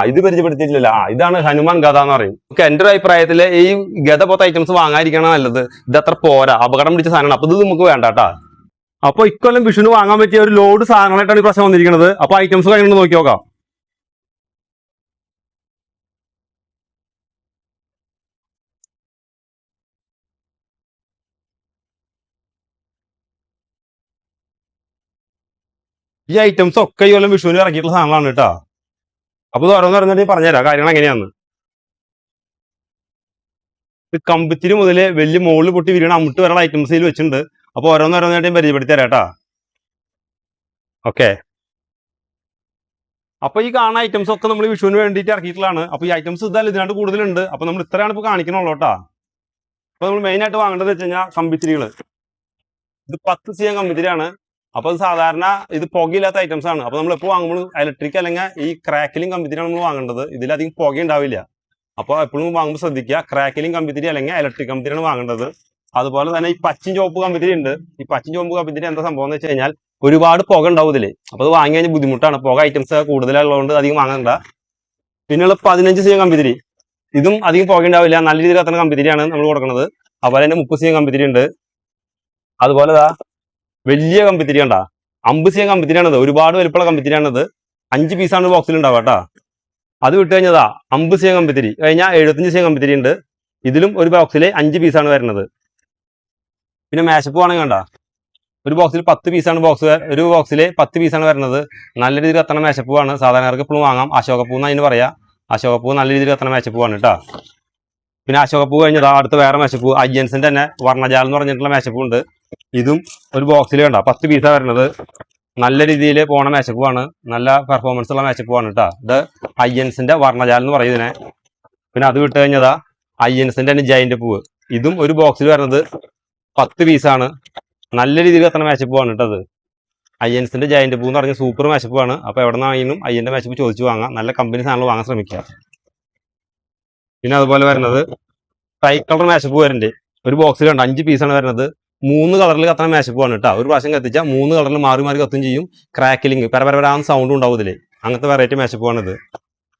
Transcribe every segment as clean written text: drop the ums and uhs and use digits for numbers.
ഇത് പരിചയപ്പെടുത്തിയിട്ടില്ല. ഇതാണ് ഹനുമാൻ ഗദ എന്ന് പറയും. എന്റെ ഒരു അഭിപ്രായത്തില് ഈ ഗദ പോലത്തെ ഐറ്റംസ് വാങ്ങാതിരിക്കണം നല്ലത്. ഇത് അത്ര പോരാ, അപകടം പിടിച്ച സാധനമാണ്. അപ്പൊ ഇത് നമുക്ക് വേണ്ട കേട്ടാ. അപ്പൊ ഇക്കൊല്ലം വിഷുവിന് വാങ്ങാൻ പറ്റിയ ഒരു ലോഡ് സാധനങ്ങളായിട്ടാണ് ഈ പ്രശ്നം വന്നിരിക്കുന്നത്. അപ്പൊ ഐറ്റംസ് കഴിഞ്ഞ് നോക്കി നോക്കാം. ഈ ഐറ്റംസ് ഒക്കെ ഈ കൊല്ലം വിഷുവിന് ഇറക്കിയിട്ടുള്ള സാധനങ്ങളാണ് കേട്ടോ. അപ്പൊ ഇത് ഓരോന്ന് പറഞ്ഞിട്ട് പറഞ്ഞുതരാം കാര്യങ്ങൾ എങ്ങനെയാന്ന്. ഇത് കമ്പിത്തിരി മുതല് വലിയ മുകളിൽ പൊട്ടി വിരിയണ അമ്മിട്ട് വരെയുള്ള ഐറ്റംസ് ഇതിൽ വെച്ചിട്ടുണ്ട്. അപ്പൊ ഓരോന്നോരോന്നായിട്ടും പരിചയപ്പെടുത്തി തരാം കേട്ടാ. ഓക്കെ, അപ്പൊ ഈ കാണുന്ന ഐറ്റംസ് ഒക്കെ നമ്മൾ വിഷുവിന് വേണ്ടിയിട്ട് ഇറക്കിയിട്ടുള്ളതാണ്. അപ്പൊ ഈ ഐറ്റംസ് ഇതല്ല, ഇതിനാണ്ട് കൂടുതലുണ്ട്. അപ്പൊ നമ്മൾ ഇത്രയാണ് ഇപ്പൊ കാണിക്കണുള്ളൂ കേട്ടാ. അപ്പൊ നമ്മൾ മെയിൻ ആയിട്ട് വാങ്ങേണ്ടത് വെച്ച് കഴിഞ്ഞാൽ കമ്പിത്തിരികള്. ഇത് 10 CM കമ്പിത്തിരിയാണ്. അപ്പൊ അത് സാധാരണ ഇത് പുകയില്ലാത്ത ഐറ്റംസ് ആണ്. അപ്പൊ നമ്മൾ എപ്പോൾ വാങ്ങുമ്പോൾ ഇലക്ട്രിക് അല്ലെങ്കിൽ ഈ ക്രാക്കിലിംഗ് കമ്പിത്തിരിയാണ് നമ്മൾ വാങ്ങേണ്ടത്. ഇതിലധികം പുക ഉണ്ടാവില്ല. അപ്പോൾ എപ്പോഴും വാങ്ങുമ്പോൾ ശ്രദ്ധിക്കുക, ക്രാക്കിലിംഗ് കമ്പിത്തിരി അല്ലെങ്കിൽ ഇലക്ട്രിക് കമ്പിത്തിരിയാണ് വാങ്ങേണ്ടത്. അതുപോലെ തന്നെ ഈ പച്ചും ചുവപ്പ് കമ്പിത്തിരി ഉണ്ട്. ഈ പച്ചും ചുവപ്പ് കമ്പിത്തിരി എന്താ സംഭവം എന്ന് വെച്ച് കഴിഞ്ഞാൽ ഒരുപാട് പുക ഉണ്ടാവും ഇതില്. അപ്പൊ അത് വാങ്ങി കഴിഞ്ഞാൽ ബുദ്ധിമുട്ടാണ്. പുക ഐറ്റംസ് കൂടുതലുള്ളതുകൊണ്ട് അധികം വാങ്ങണ്ട. പിന്നെയുള്ള 15 CM കമ്പിത്തിരി, ഇതും അധികം പുക ഉണ്ടാവില്ല, നല്ല രീതിയിൽ കത്തുന്ന കമ്പിത്തിരിയാണ് നമ്മൾ കൊടുക്കുന്നത്. അതുപോലെ തന്നെ 30 CM കമ്പിത്തിരി ഉണ്ട്. അതുപോലെ വലിയ കമ്പിത്തിരി ഉണ്ടാ 50 CM കമ്പിത്തിരിയാണത്. ഒരുപാട് വലിപ്പമുള്ള കമ്പിത്തിരിയാണത്. 5 പീസാണ് ബോക്സിൽ ഉണ്ടാവുക കേട്ടാ. അത് വിട്ട് കഴിഞ്ഞതാ 50 CM കമ്പിത്തിരി കഴിഞ്ഞാൽ 75 CM കമ്പിത്തിരി ഉണ്ട്. ഇതിലും ഒരു ബോക്സിൽ 5 പീസാണ് വരുന്നത്. പിന്നെ മേശപ്പ് ആണെങ്കിൽ കണ്ട ഒരു ബോക്സിൽ 10 പീസാണ് ഒരു ബോക്സിൽ 10 പീസാണ് വരുന്നത്. നല്ല രീതിയിൽ കത്തണ മേശപ്പൂവാണ്. സാധാരണക്കാർക്ക് എപ്പോഴും വാങ്ങാം. അശോകപ്പൂ എന്ന് അതിന് പറയാം. അശോകപ്പൂ നല്ല രീതിയിൽ കത്തണ മേശപ്പൂവാണ് കേട്ടോ. പിന്നെ അശോകപ്പൂ കഴിഞ്ഞതാ അടുത്ത വേറെ മേശപ്പൂ അയ്യൻസിന്റെ തന്നെ വർണ്ണജാലം എന്ന് പറഞ്ഞിട്ടുള്ള മേശപ്പൂ ഉണ്ട്. ഇതും ഒരു ബോക്സിൽ കണ്ട 10 പീസാണ് വരുന്നത്. നല്ല രീതിയിൽ പോണ മേശപ്പൂവാണ്. നല്ല പെർഫോമൻസ് ഉള്ള മേശപ്പൂവാണ് കേട്ടോ. ഇത് അയ്യൻസിന്റെ വർണ്ണജാലം എന്ന് പറയും ഇതിനെ. പിന്നെ അത് വിട്ട് കഴിഞ്ഞതാ അയ്യൻസിന്റെ തന്നെ ജയന്റ് പൂവ്. ഇതും ഒരു ബോക്സിൽ വരുന്നത് 10 പീസാണ്. നല്ല രീതിയിൽ കത്തണ മേശപ്പൂവാണ് കേട്ടത്. അയ്യൻസിന്റെ ജയന്റ് പൂ എന്ന് പറഞ്ഞ സൂപ്പർ മേശപ്പൂവാണ്. അപ്പൊ എവിടെ നിന്നാണെങ്കിലും അയ്യന്റെ മേശപ്പ് ചോദിച്ചു വാങ്ങാം. നല്ല കമ്പനി സാധനങ്ങൾ വാങ്ങാൻ ശ്രമിക്കുക. പിന്നെ അതുപോലെ വരുന്നത് ട്രൈ കളർ മേശപ്പൂ വരുന്നുണ്ട്. ഒരു ബോക്സിൽ കണ്ട 5 പീസാണ് വരുന്നത്. 3 കളറിൽ കത്തണ മേശപ്പൂവാണ് കേട്ടോ. ഒരു പ്രാവശ്യം കത്തിച്ചാൽ 3 കളറിൽ മാറി മാറി കത്തും ചെയ്യും. ക്രാക്കിലിംഗ് പരപരാന്ന് സൗണ്ടും ഉണ്ടാവും ഇതില്. അങ്ങനത്തെ വെറൈറ്റി മേശപ്പൂവാണിത്.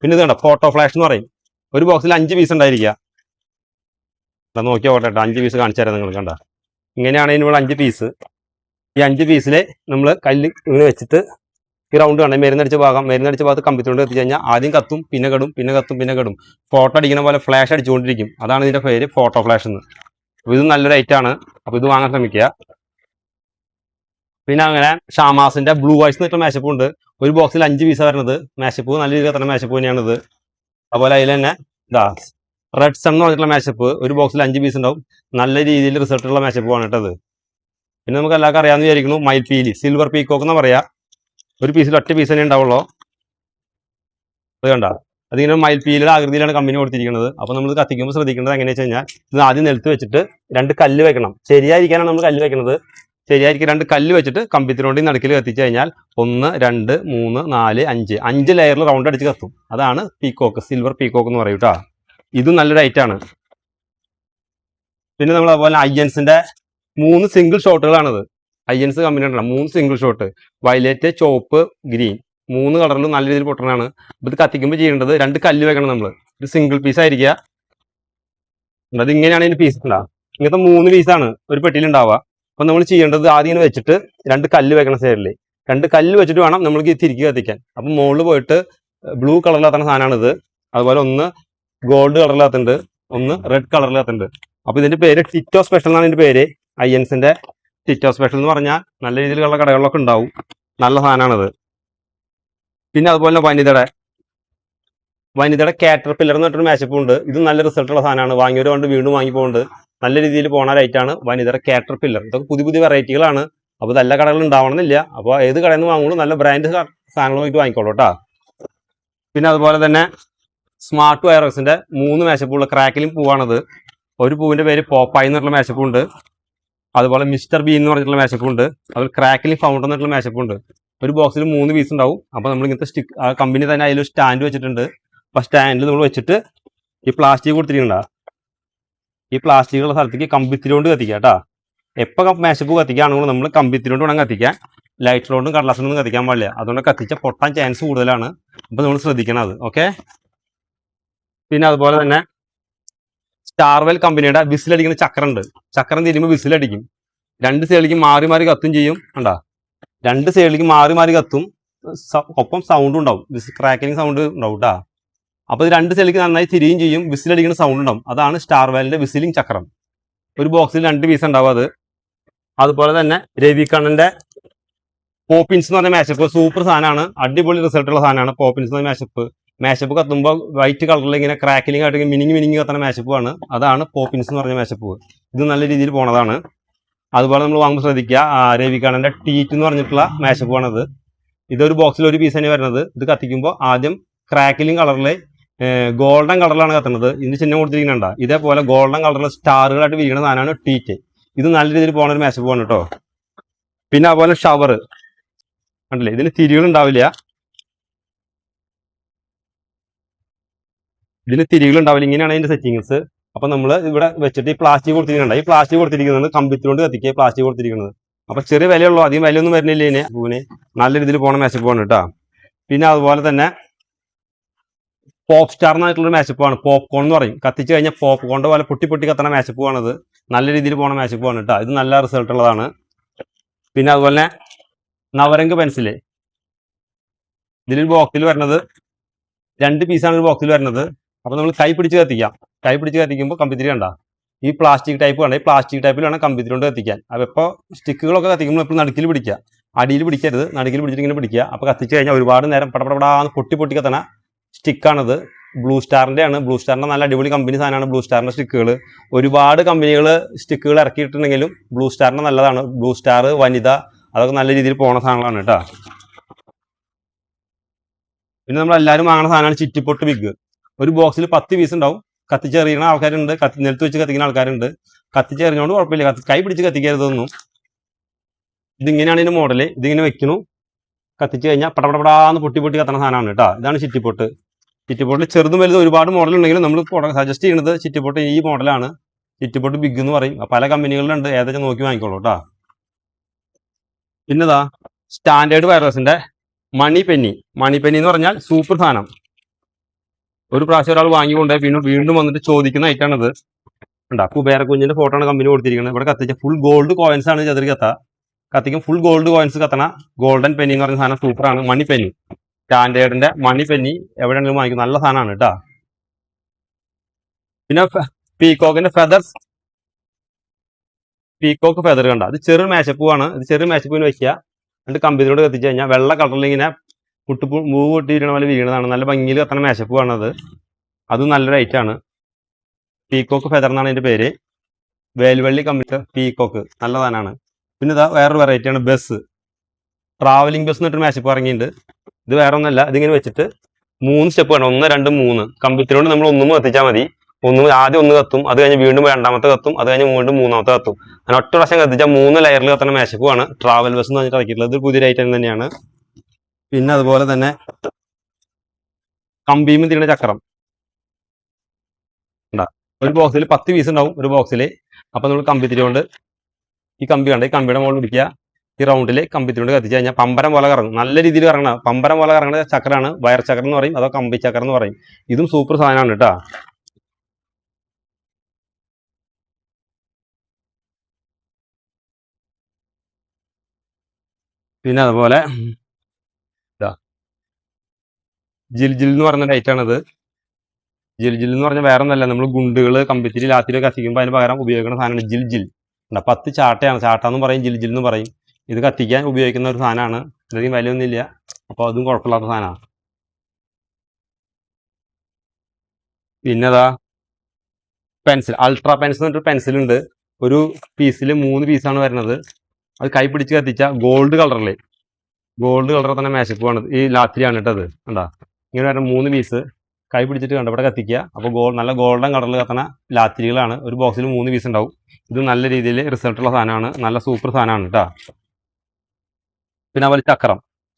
പിന്നെ ഇത് കണ്ട ഫോട്ടോ ഫ്ലാഷ് എന്ന് പറയും. ഒരു ബോക്സിൽ 5 പീസ് ഉണ്ടായിരിക്കുക. നോക്കിയാൽ ഓട്ടെ 5 പീസ് കാണിച്ചു തരാം നിങ്ങൾ. കണ്ട ഇങ്ങനെയാണ് ഇതിനുള്ള 5 പീസ്. ഈ 5 പീസിൽ നമ്മൾ കല്ല് ഇങ്ങനെ വെച്ചിട്ട് ഈ റൗണ്ട് കാണാം. മരുന്നടിച്ച ഭാഗത്ത് കമ്പിത്തിലോണ്ട് എത്തിച്ചു കഴിഞ്ഞാൽ ആദ്യം കത്തും, പിന്നെ കെടും, പിന്നെ കത്തും, പിന്നെ കെടും. ഫോട്ടോ അടിക്കുന്ന പോലെ ഫ്ലാഷ് അടിച്ചുകൊണ്ടിരിക്കും. അതാണ് ഇതിന്റെ പേര് ഫോട്ടോ ഫ്ലാഷ് എന്ന്. അപ്പൊ ഇത് നല്ലൊരു ഐറ്റാണ്. അപ്പൊ ഇത് വാങ്ങാൻ ശ്രമിക്കുക. പിന്നെ അങ്ങനെ ഷാമാസിന്റെ ബ്ലൂ വൈസ് എന്ന് പറഞ്ഞ മേശപ്പൂ ഉണ്ട്. ഒരു ബോക്സിൽ 5 പീസാണ് വരുന്നത്. മേശപ്പൂ നല്ല രീതിയിൽ കത്തുന്ന മേശപ്പൂ തന്നെയാണിത്. അതുപോലെ അതിൽ തന്നെ ഇതാ റെഡ് സൺ എന്ന് പറഞ്ഞിട്ടുള്ള മേശപ്പ് ഒരു ബോക്സിൽ 5 പീസ് ഉണ്ടാവും. നല്ല രീതിയിൽ റിസൾട്ടുള്ള മേശപ്പൂവാണ് കേട്ടത്. പിന്നെ നമുക്ക് എല്ലാവർക്കും അറിയാമെന്ന് വിചാരിക്കുന്നു മയിൽപീലി സിൽവർ പീക്കോക്ക് എന്ന് പറയാ. ഒരു പീസിൽ 1 പീസ് തന്നെ ഉണ്ടാവുള്ളൂ. അത് കണ്ട അതിങ്ങനെ മയിൽപീലിയുടെ ആകൃതിയിലാണ് കമ്പനി കൊടുത്തിരിക്കുന്നത്. അപ്പൊ നമ്മൾ കത്തിക്കുമ്പോൾ ശ്രദ്ധിക്കേണ്ടത് എങ്ങനെയാ വെച്ച് കഴിഞ്ഞാൽ ഇത് ആദ്യം നിലത്ത് വെച്ചിട്ട് 2 കല്ല് വെക്കണം. ശരിയായിരിക്കാനാണ് നമ്മൾ കല്ല് വെക്കുന്നത്. ശരിയായിരിക്കും 2 കല്ല് വെച്ചിട്ട് കമ്പിത്തിരോണ്ടി നടുക്കിൽ കത്തിച്ചു കഴിഞ്ഞാൽ 1, 2, 3, 4, 5 ലെയറിൽ റൗണ്ട് അടിച്ച് കത്തും. അതാണ് പീക്കോക്ക്, സിൽവർ പീക്കോക്ക് എന്ന് പറയും കേട്ടോ. ഇതും നല്ലൊരു ഐറ്റാണ്. പിന്നെ നമ്മൾ അതുപോലെ അയ്യൻസിന്റെ 3 സിംഗിൾ ഷോട്ടുകളാണിത്. അയ്യൻസ് കമ്പനി ഉണ്ടല്ലോ 3 സിംഗിൾ ഷോട്ട്, വയലറ്റ്, ചോപ്പ്, ഗ്രീൻ 3 കളറിലും നല്ല രീതിയിൽ പൊട്ടണാണ്. അപ്പൊ ഇത് കത്തിക്കുമ്പോൾ ചെയ്യേണ്ടത് 2 കല്ല് വെക്കണം നമ്മൾ. ഒരു സിംഗിൾ പീസ് ആയിരിക്കുക. അത് ഇങ്ങനെയാണ് ഇതിന് പീസ് ഉണ്ടാവുക. ഇങ്ങനത്തെ 3 പീസാണ് ഒരു പെട്ടിയിൽ ഉണ്ടാവുക. അപ്പൊ നമ്മൾ ചെയ്യേണ്ടത് ആദ്യം ഇങ്ങനെ വെച്ചിട്ട് 2 കല്ല് വെക്കണം സൈഡിൽ. 2 കല്ല് വെച്ചിട്ട് വേണം നമ്മൾക്ക് തിരികെ കത്തിക്കാൻ. അപ്പൊ മുകളിൽ പോയിട്ട് ബ്ലൂ കളറിലാത്തുന്ന സാധനമാണിത്. അതുപോലെ ഒന്ന് ഗോൾഡ് കളറിലാത്തുണ്ട്, ഒന്ന് റെഡ് കളറിലാത്തുണ്ട്. അപ്പൊ ഇതിന്റെ പേര് ടിറ്റോ സ്പെഷ്യൽ എന്നാണ് ഇതിന്റെ പേര്. അയ്യൻസിന്റെ ടിറ്റോ സ്പെഷ്യൽ എന്ന് പറഞ്ഞാൽ നല്ല രീതിയിലുള്ള കടകളിലൊക്കെ ഉണ്ടാവും. നല്ല സാധനമാണിത്. പിന്നെ അതുപോലെ വനിതയുടെ കാറ്റർ പില്ലർ എന്ന് പറഞ്ഞൊരു മേശപ്പും ഉണ്ട്. ഇത് നല്ല റിസൾട്ടുള്ള സാധനമാണ്. വാങ്ങിയവർ കൊണ്ട് വീണ്ടും വാങ്ങി പോകുന്നുണ്ട്. നല്ല രീതിയിൽ പോണ ലൈറ്റാണ് വനിതയുടെ കാറ്റർ പില്ലർ. ഇതൊക്കെ പുതിയ പുതിയ വെറൈറ്റികളാണ്. അപ്പോൾ നല്ല കടകളിൽ ഉണ്ടാവണമെന്നില്ല. അപ്പോൾ ഏത് കടയിൽ നിന്ന് വാങ്ങുള്ളൂ നല്ല ബ്രാൻഡ് സാധനങ്ങൾ നോക്കി വാങ്ങിക്കോളൂ കേട്ടോ. പിന്നെ അതുപോലെ തന്നെ സ്മാർട്ട് വയറക്സിന്റെ 3 മേശപ്പുള്ള ക്രാക്കിലിംഗ് പൂവാണത്. ഒരു പൂവിന്റെ പേര് പോപ്പായി എന്നുള്ള മേശപ്പുണ്ട്. അതുപോലെ മിസ്റ്റർ ബി എന്ന് പറഞ്ഞിട്ടുള്ള മേശപ്പുണ്ട്. അതുപോലെ ക്രാക്കിലിംഗ് ഫൗണ്ടർ എന്നുള്ള മേശപ്പുണ്ട്. ഒരു ബോക്സിൽ 3 പീസ് ഉണ്ടാവും. അപ്പോൾ നമ്മൾ ഇങ്ങനത്തെ സ്റ്റിക്ക് കമ്പനി തന്നെ അതിലൊരു സ്റ്റാൻഡ് വെച്ചിട്ടുണ്ട്. അപ്പോൾ സ്റ്റാൻഡിൽ നമ്മൾ വെച്ചിട്ട് ഈ പ്ലാസ്റ്റിക് കൊടുത്തിട്ടുണ്ടാ. ഈ പ്ലാസ്റ്റിക്കുള്ള സ്ഥലത്തേക്ക് കമ്പിത്തിരി കൊണ്ട് കത്തിക്കുക കേട്ടോ. എപ്പോൾ മേശപ്പൂ കത്തിക്കുകയാണെങ്കിൽ നമ്മൾ കമ്പിത്തിരി കൊണ്ട് വേണം കത്തിക്കാൻ. ലൈറ്ററിലോട്ടും കടലാസിലൊന്നും കത്തിക്കാൻ പാടില്ല. അതുകൊണ്ട് കത്തിച്ച പൊട്ടാൻ ചാൻസ് കൂടുതലാണ്. അപ്പോൾ നമ്മൾ ശ്രദ്ധിക്കണം അത്. ഓക്കെ. പിന്നെ അതുപോലെ തന്നെ സ്റ്റാർവെൽ കമ്പനിയുടെ വിസിലടിക്കുന്ന ചക്രം ഉണ്ട്. ചക്രം തിരിയുമ്പോൾ വിസിലടിക്കും. രണ്ട് സൈഡിലേക്ക് മാറി മാറി കത്തും ചെയ്യും. കണ്ടാ, രണ്ട് സൈഡിലേക്ക് മാറി മാറി കത്തും. ഒപ്പം സൗണ്ടും ഉണ്ടാവും. ക്രാക്കിംഗ് സൗണ്ട് ഉണ്ടാവും കേട്ടാ. അപ്പോൾ ഇത് രണ്ട് സൈഡിലേക്ക് നന്നായി തിരിയും ചെയ്യും. വിസിലടിക്കുന്ന സൗണ്ട് ഉണ്ടാവും. അതാണ് സ്റ്റാർവെലിന്റെ വിസിലിംഗ് ചക്രം. ഒരു ബോക്സിൽ 2 പീസ് ഉണ്ടാവും അത്. അതുപോലെ തന്നെ രവിക്കണ്ണന്റെ പോപ്പിൻസ് എന്ന് പറഞ്ഞ മാഷപ്പ് സൂപ്പർ സാധനമാണ്. അടിപൊളി റിസൾട്ടുള്ള സാധനമാണ് പോപ്പിൻസ് എന്ന് പറഞ്ഞ മാഷപ്പ് കത്തുമ്പോൾ വൈറ്റ് കളറിൽ ഇങ്ങനെ ക്രാക്കിലിംഗ് ആയിട്ട് മിനിങ്ങി കത്തുന്ന മാഷപ്പാണ്. അതാണ് പോപ്പിൻസ് എന്ന് പറഞ്ഞ മാഷപ്പ്. ഇത് നല്ല രീതിയിൽ പോണതാണ്. അതുപോലെ നമ്മൾ വാങ്ങുമ്പോൾ ശ്രദ്ധിക്കുക, രവിക്കണ്ണന്റെ ടീറ്റ് എന്ന് പറഞ്ഞിട്ടുള്ള മാഷപ്പാണത്. ഇതൊരു ബോക്സിൽ 1 പീസ് തന്നെ വരുന്നത്. ഇത് കത്തിക്കുമ്പോൾ ആദ്യം ക്രാക്കിലിംഗ് കളറിൽ ഗോൾഡൻ കളറിലാണ് കത്തുന്നത്. ഇതിന് ചിഹ്നം കൊടുത്തിരിക്കുന്നുണ്ട. ഇതേപോലെ ഗോൾഡൻ കളറിൽ സ്റ്റാറുകളായിട്ട് വീഴുന്ന സാധനമാണ് ടീറ്റ്. ഇത് നല്ല രീതിയിൽ പോകുന്ന ഒരു മാഷപ്പാണ് കേട്ടോ. പിന്നെ അതുപോലെ ഷവർ കണ്ടില്ലേ, ഇതിന് തിരികൾ ഉണ്ടാവില്ല. ഇങ്ങനെയാണ് ഇതിന്റെ സെറ്റിങ്സ്. അപ്പൊ നമ്മൾ ഇവിടെ വെച്ചിട്ട് ഈ പ്ലാസ്റ്റിക് കൊടുത്തിരിക്കുന്നുണ്ട്. ഈ പ്ലാസ്റ്റിക് കൊടുത്തിരിക്കുന്നത് കമ്പിത്തിലോണ്ട് കത്തിക്കുക. പ്ലാസ്റ്റിക് കൊടുത്തിരിക്കുന്നത് അപ്പൊ ചെറിയ വിലയുള്ളൂ, അധികം വിലയൊന്നും വരുന്നില്ല. ഇതിന് പൂവിന് നല്ല രീതിയിൽ പോണ മാഷപ്പാണ് കേട്ടോ. പിന്നെ അതുപോലെ തന്നെ പോപ്പ് സ്റ്റാർ എന്നായിട്ടുള്ള മാഷപ്പാണ്. പോപ്കോൺ എന്ന് പറയും. കത്തിച്ച് കഴിഞ്ഞാൽ പോപ്കോണിന്റെ പോലെ പൊട്ടി പൊട്ടി കത്തണ മാഷപ്പാണത്. നല്ല രീതിയിൽ പോണ മാഷപ്പാണ് കേട്ടോ. ഇത് നല്ല റിസൾട്ട് ഉള്ളതാണ്. പിന്നെ അതുപോലെ നവരംഗ് പെൻസില് ഇതിലൊരു ബോക്സിൽ വരുന്നത് 2 പീസാണ് ഒരു ബോക്സിൽ വരുന്നത്. അപ്പൊ നമ്മൾ കൈ പിടിച്ച് കത്തിക്കാം. കൈ പിടിച്ച് കത്തിക്കുമ്പോൾ കമ്പിത്തിരി കണ്ട ഈ പ്ലാസ്റ്റിക് ടൈപ്പ് കണ്ട, ഈ പ്ലാസ്റ്റിക് ടൈപ്പിൽ വേണം കമ്പിത്തിരി കൊണ്ട് കത്തിക്കാൻ. അപ്പൊ ഇപ്പോൾ സ്റ്റിക്കുകളൊക്കെ കത്തിക്കുമ്പോൾ എപ്പോഴും നടുക്കിൽ പിടിക്കുക, അടിയിൽ പിടിക്കരുത്. നടുക്കിൽ പിടിച്ചിട്ട് ഇങ്ങനെ പിടിക്കുക. അപ്പൊ കത്തിച്ച് കഴിഞ്ഞാൽ ഒരുപാട് നേരം പടപടാന്ന് പൊട്ടി പൊട്ടി കത്തണ സ്റ്റിക്കാണത്. ബ്ലൂ സ്റ്റാറിന്റെ ആണ്. ബ്ലൂ സ്റ്റാറിന്റെ നല്ല അടിപൊളി കമ്പനി സാധനമാണ് ബ്ലൂ സ്റ്റാറിന്റെ സ്റ്റിക്കുകൾ. ഒരുപാട് കമ്പനികൾ സ്റ്റിക്കുകൾ ഇറക്കിയിട്ടുണ്ടെങ്കിലും ബ്ലൂ സ്റ്റാറിന്റെ നല്ലതാണ്. ബ്ലൂ സ്റ്റാർ, വനിത, അതൊക്കെ നല്ല രീതിയിൽ പോണ സാധനങ്ങളാണ് കേട്ടോ. പിന്നെ നമ്മൾ എല്ലാവരും വാങ്ങുന്ന സാധനമാണ് ചിറ്റിപ്പൊട്ട് ബിഗ്. ഒരു ബോക്സിൽ 10 പീസ് ഉണ്ടാവും. കത്തിച്ചെറിയുന്ന ആൾക്കാരുണ്ട്, നിലത്ത് വെച്ച് കത്തിക്കുന്ന ആൾക്കാരുണ്ട്. കത്തിച്ചെറിഞ്ഞോണ്ട് കുഴപ്പമില്ല, കൈ പിടിച്ച് കത്തിക്കരുതൊന്നും. ഇതിങ്ങനെയാണ് ഇതിന്റെ മോഡല്. ഇതിങ്ങനെ വെക്കണു, കത്തിച്ച് കഴിഞ്ഞാൽ പടപടപടാന്ന് പൊട്ടി പൊട്ടി കത്തണ സാധനമാണ് കേട്ടോ. ഇതാണ് ചിറ്റിപ്പൊട്ട്. ചിറ്റിപ്പൊട്ടിൽ ചെറുതും വലുതും ഒരുപാട് മോഡൽ ഉണ്ടെങ്കിലും നമ്മൾ സജസ്റ്റ് ചെയ്യുന്നത് ചിറ്റിപ്പൊട്ട് ഈ മോഡലാണ്. ചിറ്റിപ്പൊട്ട് ബിഗ് എന്ന് പറയും. പല കമ്പനികളിലുണ്ട്, ഏതാச்சுം നോക്കി വാങ്ങിക്കോളൂ കേട്ടോ. പിന്നെതാ സ്റ്റാൻഡേർഡ് വയർലെസിന്റെ മണി പെന്നി എന്ന് പറഞ്ഞാൽ സൂപ്പർ സാധനം. ഒരു പ്രാവശ്യം ഒരാൾ വാങ്ങിക്കൊണ്ടേ പിന്നെ വീണ്ടും വന്നിട്ട് ചോദിക്കുന്ന ഐറ്റാണിത്. ഉണ്ടാ, കുബേര കുഞ്ഞിന്റെ ഫോട്ടോ ആണ് കമ്പനി കൊടുത്തിരിക്കുന്നത്. ഇവിടെ കത്തിച്ച ഫുൾ ഗോൾഡ് കോയിൻസ് ആണ് ചെറിയ കത്തിക്കും. ഫുൾ ഗോൾഡ് കോയിൻസ് കത്തണ ഗോൾഡൻ പെന്നി എന്ന് പറഞ്ഞ സാധനം സൂപ്പറാണ്. മണി പെന്നി, സ്റ്റാൻഡേർഡിന്റെ മണി പെന്നി എവിടെയെങ്കിലും വാങ്ങിക്കും, നല്ല സാധനമാണ് കേട്ടോ. പിന്നെ പീകോക്കിന്റെ ഫെദർസ്, പീകോക്ക് ഫെദർ കണ്ട, ഇത് ചെറിയ മേശപ്പൂവാണ്. ഇത് ചെറിയ മേശപ്പൂവിന് വെക്കുക. എന്നിട്ട് കമ്പിയിലോട് കത്തിച്ച് കഴിഞ്ഞാൽ വെള്ള കളറിൽ ഇങ്ങനെ മൂവ് പൊട്ടിയിരിക്കണ പോലെ വീണതാണ്. നല്ല ഭംഗിയിൽ കത്തണ മേശപ്പൂവാണത്. അതും നല്ലൊരു ഐറ്റാണ്. പീകോക്ക് ഫെദർ എന്നാണ് അതിന്റെ പേര്. വേൽവള്ളി കമ്പനി പീകോക്ക്, നല്ല സാധനമാണ്. പിന്നെ ഇതാ വേറൊരു വെറൈറ്റിയാണ് ബസ്, ട്രാവലിംഗ് ബസ് എന്നിട്ടൊരു മേശപ്പ് ഇറങ്ങിയിട്ടുണ്ട്. ഇത് വേറെ ഒന്നല്ല, ഇതിങ്ങനെ വെച്ചിട്ട് 3 സ്റ്റെപ്പ് വേണം. 1, 2, 3 കമ്പിത്തിലോട് നമ്മൾ ഒന്നും കത്തിച്ചാൽ മതി. ആദ്യം 1 കത്തും, അത് കഴിഞ്ഞ് വീണ്ടും 2ാമത്തെ കത്തും, അത് കഴിഞ്ഞ് വീണ്ടും 3ാമത്തെ കത്തും. അങ്ങനെ ഒറ്റ പ്രാവശ്യം കത്തിച്ചാൽ 3 ലെയറിൽ കത്തുന്ന മേശപ്പുമാണ് ട്രാവൽ ബസ് എന്ന് പറഞ്ഞിട്ട് ഇറക്കിയിട്ടുള്ളത്. ഇത് പുതിയൊരു ഐറ്റം തന്നെയാണ്. പിന്നെ അതുപോലെ തന്നെ കമ്പിയും തിരിയുന്ന ചക്രം ഉണ്ടാ. ഒരു ബോക്സിൽ 10 പീസ് ഉണ്ടാവും ഒരു ബോക്സിൽ. അപ്പൊ നമ്മൾ കമ്പിത്തിരി കൊണ്ട് ഈ കമ്പി കണ്ട, ഈ കമ്പിയുടെ മുകളിൽ പിടിക്കുക. ഈ റൗണ്ടിൽ കമ്പിത്തിരി കൊണ്ട് കത്തിച്ച് കഴിഞ്ഞാൽ പമ്പരം പോലെ കറങ്ങും. നല്ല രീതിയിൽ കറങ്ങണം. പമ്പരം പോലെ കറങ്ങുന്ന ചക്രമാണ് വയർ ചക്രം എന്ന് പറയും, അതോ കമ്പി ചക്രം എന്ന് പറയും. ഇതും സൂപ്പർ സാധനമാണ് കേട്ടോ. പിന്നെ അതുപോലെ ജിൽ എന്ന് പറഞ്ഞ ലൈറ്റാണത്. ജിൽ എന്ന് പറഞ്ഞാൽ വേറെ ഒന്നല്ല, നമ്മൾ ഗുണ്ടുകൾ കമ്പിത്തിരി ലാത്തിരി കത്തിക്കുമ്പോൾ അതിന് പകരം ഉപയോഗിക്കുന്ന സാധനമാണ് ജിൽ. 10 ചാട്ടയാണ്, ചാട്ടാന്നും പറയും, ജിൽ എന്ന് പറയും. ഇത് കത്തിക്കാൻ ഉപയോഗിക്കുന്ന ഒരു സാധനമാണ്. ഇത്രയും വിലയൊന്നുമില്ല, അപ്പോൾ അതും കുഴപ്പമില്ലാത്ത സാധനമാണ്. പിന്നെതാ പെൻസിൽ, അൾട്രാ പെൻസിൽ എന്നൊരു പെൻസിലുണ്ട്. ഒരു പീസിൽ 3 പീസാണ് വരുന്നത്. അത് കൈ പിടിച്ച് കത്തിച്ച ഗോൾഡ് കളറിൽ തന്നെ മേശപ്പുമാണ്. ഈ ലാത്തിരിയാണ് കേട്ടത്. കണ്ടാ, ഇങ്ങനെ വരുന്ന 3 പീസ് കൈ പിടിച്ചിട്ട് കണ്ട ഇവിടെ കത്തിക്കുക. അപ്പോൾ നല്ല ഗോൾഡൻ കളറിൽ കത്തണ ലാത്തിരികളാണ്. ഒരു ബോക്സിൽ 3 പീസ് ഉണ്ടാവും. ഇത് നല്ല രീതിയിൽ റിസൾട്ടുള്ള സാധനമാണ്, നല്ല സൂപ്പർ സാധനമാണ് കേട്ടോ. പിന്നെ അതുപോലെ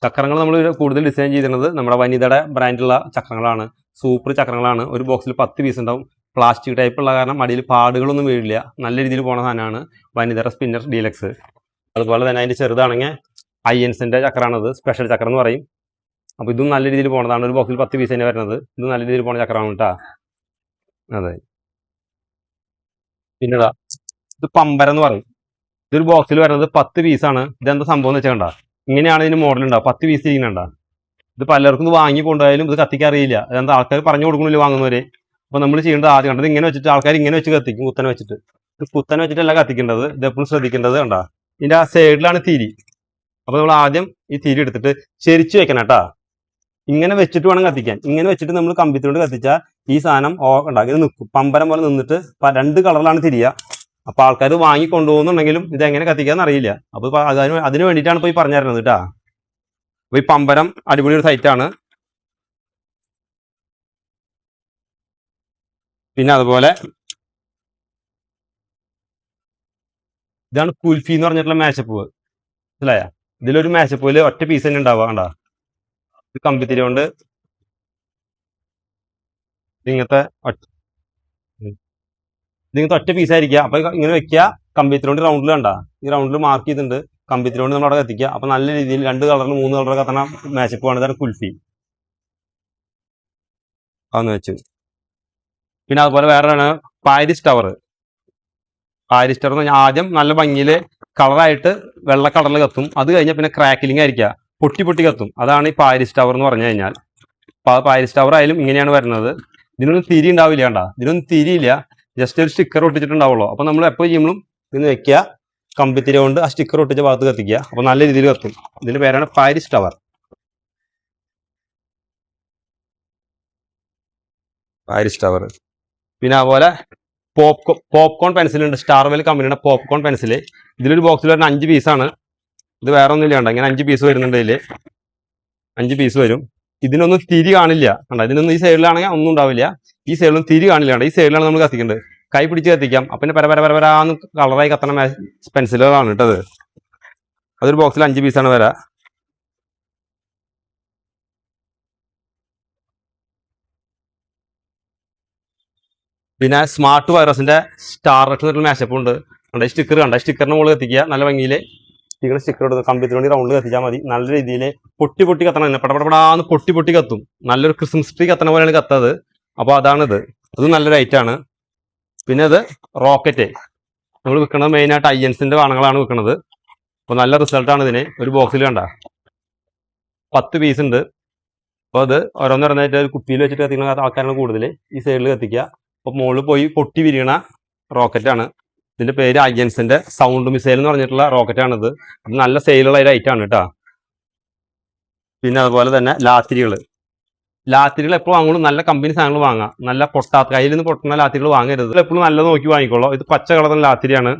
ചക്രങ്ങൾ നമ്മൾ കൂടുതൽ ഡിസൈൻ ചെയ്തിരുന്നത് നമ്മുടെ വനിതയുടെ ബ്രാൻഡുള്ള ചക്രങ്ങളാണ്. സൂപ്പർ ചക്രങ്ങളാണ്. ഒരു ബോക്സിൽ 10 പീസ് ഉണ്ടാവും. പ്ലാസ്റ്റിക് ടൈപ്പ് ഉള്ള കാരണം അടിയിൽ പാടുകളൊന്നും വീഴില്ല. നല്ല രീതിയിൽ പോണ സാധനമാണ് വനിതയുടെ സ്പിന്നർ ഡീലക്സ്. അതുപോലെ തന്നെ അതിൻ്റെ ചെറുതാണെങ്കിൽ അയ്യൻസിന്റെ ചക്രമാണത്, സ്പെഷ്യൽ ചക്രം എന്ന് പറയും. അപ്പോൾ ഇതും നല്ല രീതിയിൽ പോണതാണ്. ഒരു ബോക്സിൽ 10 പീസ് തന്നെ വരുന്നത്. ഇത് നല്ല രീതിയിൽ പോണ ചക്രമാണ് കേട്ടോ. അതെ. പിന്നെടാ ഇത് പമ്പര എന്ന് പറയും. ഇതൊരു ബോക്സിൽ വരുന്നത് 10 പീസാണ്. ഇതെന്താ സംഭവം എന്ന് വെച്ചാൽ ഇങ്ങനെയാണ് ഇതിന് മോഡൽ ഉണ്ടാവും. 10 പീസ് ഇരിക്കുന്നുണ്ടാ. ഇത് പലർക്കും ഇത് വാങ്ങി കൊണ്ടുപോയാലും ഇത് കത്തിക്കാൻ അറിയില്ല. അതെന്താ ആൾക്കാർ പറഞ്ഞു കൊടുക്കണില്ല വാങ്ങുന്നവരെ. അപ്പോൾ നമ്മൾ ചെയ്യേണ്ടത് ആദ്യം കണ്ടത് ഇങ്ങനെ വെച്ചിട്ട് ആൾക്കാർ ഇങ്ങനെ വെച്ച് കത്തിക്കും, കുത്തനെ വെച്ചിട്ട്. ഇത് കുത്തനെ വെച്ചിട്ടല്ല കത്തിക്കേണ്ടത്. ഇത് എപ്പോഴും ശ്രദ്ധിക്കേണ്ടത് കണ്ടാ, ഇതിന്റെ ആ സൈഡിലാണ് തിരി. അപ്പോൾ നമ്മൾ ആദ്യം ഈ തിരി എടുത്തിട്ട് ചെരിച്ച് വെക്കണം കേട്ടാ. ഇങ്ങനെ വെച്ചിട്ട് വേണം കത്തിക്കാൻ. ഇങ്ങനെ വെച്ചിട്ട് നമ്മൾ കമ്പിത്തിനോട് കത്തിച്ചാൽ ഈ സാധനം ഉണ്ടാക്കി നിൽക്കും, പമ്പരം പോലെ നിന്നിട്ട് 2 കളറിലാണ് തിരിയുക. അപ്പൊ ആൾക്കാർ വാങ്ങി കൊണ്ടുപോകുന്നുണ്ടെങ്കിലും ഇത് എങ്ങനെ കത്തിക്കാന്ന് അറിയില്ല. അപ്പൊ അതിന് വേണ്ടിയിട്ടാണ് ഇപ്പൊ ഈ പറഞ്ഞു തരുന്നത് കേട്ടാ. അപ്പൊ ഈ പമ്പരം അടിപൊളി ഒരു സൈറ്റാണ്. പിന്നെ അതുപോലെ ഇതാണ് കുൽഫി എന്ന് പറഞ്ഞിട്ടുള്ള മേശപ്പൂവ്, മനസ്സിലായ? ഇതിലൊരു മേശപ്പൂവില് ഒറ്റ പീസ് തന്നെ ഉണ്ടാവുക. കണ്ടാ, ഇത് കമ്പിത്തിരി കൊണ്ട് ഇങ്ങനത്തെ ഒറ്റ പീസായിരിക്കുക. അപ്പൊ ഇങ്ങനെ വെക്കുക, കമ്പിത്തിരി കൊണ്ട് റൗണ്ടിൽ കണ്ടാ, ഈ റൗണ്ടിൽ മാർക്ക് ചെയ്തിട്ടുണ്ട്. കമ്പിത്തിരി കൊണ്ട് നമ്മൾ അവിടെ കത്തിക്കുക. അപ്പൊ നല്ല രീതിയിൽ 2 കളറിൽ 3 കളർ കത്തണ മേശപ്പൂവാണ്. ഇതാണ് കുൽഫി. അതൊന്ന് വെച്ചു. പിന്നെ അതുപോലെ വേറെ പാരിസ് ടവർ. പാരിസ് ടവർ എന്ന് പറഞ്ഞാൽ ആദ്യം നല്ല ഭംഗിയിൽ കളറായിട്ട് വെള്ള കളറിൽ കത്തും. അത് കഴിഞ്ഞാൽ പിന്നെ ക്രാക്കിലിംഗ് ആയിരിക്കുക, പൊട്ടി പൊട്ടി കത്തും. അതാണ് ഈ പാരിസ് ടവർ എന്ന് പറഞ്ഞു കഴിഞ്ഞാൽ. പാരിസ് ടവർ ആയാലും ഇങ്ങനെയാണ് വരുന്നത്. ഇതിനൊന്നും തിരി ഉണ്ടാവില്ല. കണ്ടാ, ഇതിനൊന്നും തിരിയില്ല, ജസ്റ്റ് ഒരു സ്റ്റിക്കർ ഒട്ടിച്ചിട്ടുണ്ടാവുള്ളൂ. അപ്പൊ നമ്മൾ എപ്പോൾ ചെയ്യുമ്പോഴും ഇതിന് വെക്കുക, കമ്പിത്തിരി കൊണ്ട് ആ സ്റ്റിക്കർ ഒട്ടിച്ച ഭാഗത്ത് കത്തിക്കുക. അപ്പൊ നല്ല രീതിയിൽ കത്തും. ഇതിന്റെ പേരാണ് പാരിസ് ടവർ. Paris tower. പിന്നെ അതുപോലെ പോപ്കോൺ പെൻസിൽ ഉണ്ട്. സ്റ്റാർവെൽ കമ്പനിയുടെ പോപ്കോൺ പെൻസിൽ. ഇതിലൊരു ബോക്സിൽ വരുന്ന 5 പീസാണ്. ഇത് വേറെ ഒന്നുമില്ല, കണ്ട ഇങ്ങനെ 5 പീസ് വരുന്നുണ്ട്. ഇതില് 5 പീസ് വരും. ഇതിനൊന്നും തിരി കാണില്ല. കണ്ട, ഇതിനൊന്നും ഈ സൈഡിലാണെങ്കിൽ ഒന്നും ഉണ്ടാവില്ല. ഈ സൈഡിലൊന്നും തിരി കാണില്ല. കണ്ട, ഈ സൈഡിലാണ് നമ്മൾ കത്തിക്കേണ്ടത്. കൈ പിടിച്ച് കത്തിക്കാം. അപ്പം പിന്നെ പരപരാന്ന് കളറായി കത്തണ പെൻസിലുകളാണ് കേട്ടത്. അതൊരു ബോക്സിൽ 5 പീസാണ് വരാ. പിന്നെ സ്മാർട്ട് വൈറസിന്റെ സ്റ്റാർ റെക്സ് മേശപ്പ് ഉണ്ട്. കണ്ട, സ്റ്റിക്കർ കണ്ട, സ്റ്റിക്കറിന് മുകളിൽ കത്തിക്കുക. നല്ല ഭംഗിയിൽ സ്റ്റിക്കർ എടുത്ത് കമ്പിത്തിരി വേണ്ടി റൗണ്ട് കത്തിച്ചാൽ മതി. നല്ല രീതിയിൽ പൊട്ടി പൊട്ടി കത്തണം. തന്നെ പടപടപടാന്ന് പൊട്ടി പൊട്ടി കത്തും. നല്ലൊരു ക്രിസ്മസ് ട്രീ കത്തണ പോലെയാണ് കത്തത്. അപ്പോൾ അതാണിത്. അത് നല്ലൊരു ഐറ്റാണ്. പിന്നെ അത് റോക്കറ്റ്. നമ്മൾ വിൽക്കുന്നത് മെയിനായിട്ട് അയ്യൻസിന്റെ വാണങ്ങളാണ് വിൽക്കുന്നത്. അപ്പോൾ നല്ല റിസൾട്ടാണ് ഇതിന്. ഒരു ബോക്സിൽ കണ്ട 10 പീസ് ഉണ്ട്. അപ്പോൾ അത് ഓരോന്നോരോന്നായിട്ട് ഒരു കുപ്പിയിൽ വെച്ചിട്ട് കത്തിക്കുന്ന ആൾക്കാരാണ് കൂടുതൽ. ഈ സൈഡിൽ കത്തിക്കുക. അപ്പോൾ മുകളിൽ പോയി പൊട്ടി വിരിയണ റോക്കറ്റാണ്. ഇതിന്റെ പേര് അയ്യൻസിന്റെ സൗണ്ട് മിസൈൽ എന്ന് പറഞ്ഞിട്ടുള്ള റോക്കറ്റാണിത്. ഇത് നല്ല സെയിലുള്ള ഒരു ഐറ്റാണ് കേട്ടോ. പിന്നെ അതുപോലെ തന്നെ ലാത്തിരികൾ എപ്പോഴും വാങ്ങുള്ളൂ നല്ല കമ്പനി സാധനങ്ങൾ വാങ്ങാം. നല്ല പൊട്ടാത്ത കയ്യിൽ നിന്ന് പൊട്ടുന്ന ലാത്തിരികൾ വാങ്ങരുത്. എപ്പോഴും നല്ല നോക്കി വാങ്ങിക്കോളൂ. ഇത് പച്ച കളറിന് ലാത്തിരിയാണ്.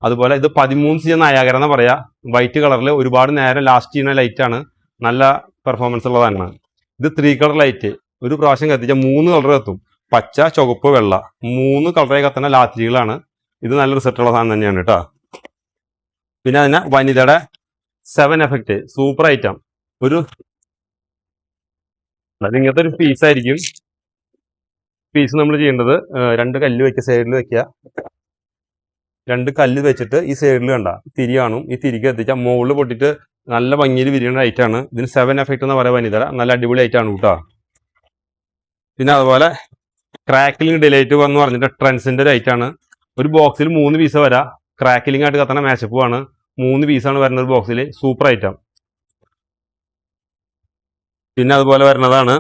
അതുപോലെ ഇത് 13 CM നയാഗര എന്ന് പറയാ. വൈറ്റ് കളറിൽ ഒരുപാട് നേരം ലാസ്റ്റ് ചെയ്യുന്ന ലൈറ്റാണ്. നല്ല പെർഫോമൻസ് ഉള്ളതാണ്. ഇത് 3 കളർ ലൈറ്റ്. ഒരു പ്രാവശ്യം കത്തിച്ചാൽ 3 കളർ കത്തും. പച്ച, ചുവപ്പ്, വെള്ള 3 കളറായി കത്തുന്ന ലാത്തിരികളാണ്. ഇത് നല്ല റിസൾട്ടുള്ള സാധനം തന്നെയാണ് കേട്ടോ. പിന്നെ അതിനെ വനിതയുടെ 7 എഫക്റ്റ് സൂപ്പർ ഐറ്റം. ഇങ്ങനത്തെ ഒരു പീസായിരിക്കും. പീസ് നമ്മൾ ചെയ്യേണ്ടത് 2 കല്ല് വെക്കുക, സൈഡിൽ വെക്കുക. 2 കല്ല് വെച്ചിട്ട് ഈ സൈഡിൽ കണ്ട തിരി കാണും. ഈ തിരിക്ക് എത്തിച്ചാൽ മുകളിൽ പൊട്ടിട്ട് നല്ല ഭംഗിയിൽ വിരിയുന്ന ഐറ്റാണ്. ഇതിന് 7 എഫക്റ്റ് എന്ന് പറയാൻ വനിത. നല്ല അടിപൊളി ഐറ്റാണ് കേട്ടോ. പിന്നെ അതുപോലെ ക്രാക്കിലിംഗ് ഡിലൈറ്റ് എന്ന് പറഞ്ഞിട്ട് ട്രെൻഡ്സിന്റെ ഒരു ഐറ്റാണ്. ഒരു ബോക്സിൽ 3 പീസ് വരാം. ക്രാക്കിലിംഗ് ആയിട്ട് കത്തണ മേശപ്പുവാണ്. 3 പീസാണ് വരുന്നത് ഒരു ബോക്സിൽ. Super item. പിന്നെ അതുപോലെ വരുന്നതാണ്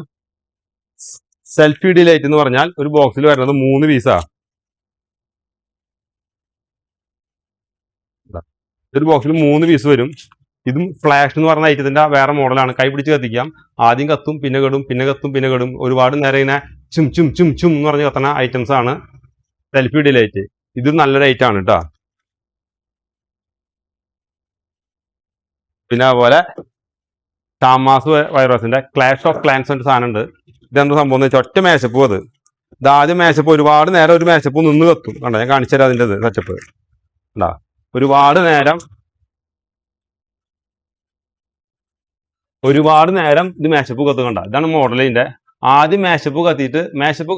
സെൽഫി ഡിലൈറ്റ് എന്ന് പറഞ്ഞാൽ ഒരു ബോക്സിൽ വരുന്നത് 3 പീസാ. ഒരു ബോക്സിൽ 3 പീസ് വരും. ഇതും ഫ്ലാഷ് എന്ന് പറഞ്ഞ ഐറ്റത്തിന്റെ വേറെ മോഡലാണ്. കൈ പിടിച്ച് കത്തിക്കാം. ആദ്യം കത്തും, പിന്നെ കെടും, പിന്നെ കത്തും, പിന്നെ കെടും. ഒരുപാട് നേരം ഇങ്ങനെ ചും ചും ചും ചും എന്ന് പറഞ്ഞ് കത്തണ ഐറ്റംസ് ആണ് സെൽഫി ഡിലൈറ്റ്. ഇത് നല്ലൊരു ഐറ്റാണ് കേട്ടോ. പിന്നെ അതുപോലെ താമാസ് വൈറസിന്റെ ക്ലാഷ് ഓഫ് ക്ലാൻസ് എന്ന സാധനം ഉണ്ട്. ഇതെന്താ സംഭവം എന്ന് വെച്ചാൽ ഒറ്റ മേശപ്പൂ. അത് ആദ്യം മേശപ്പ് ഒരുപാട് നേരം ഒരു മേശപ്പൂ നിന്ന് കത്തും. കണ്ടോ, ഞാൻ കാണിച്ചു തരാം അതിൻ്റെ സെറ്റപ്പ്. ഉണ്ടാ ഒരുപാട് നേരം ഇത് മേശപ്പൂ കത്തും. കണ്ട, ഇതാണ് മോഡലിന്റെ. ആദ്യം മേശപ്പൂ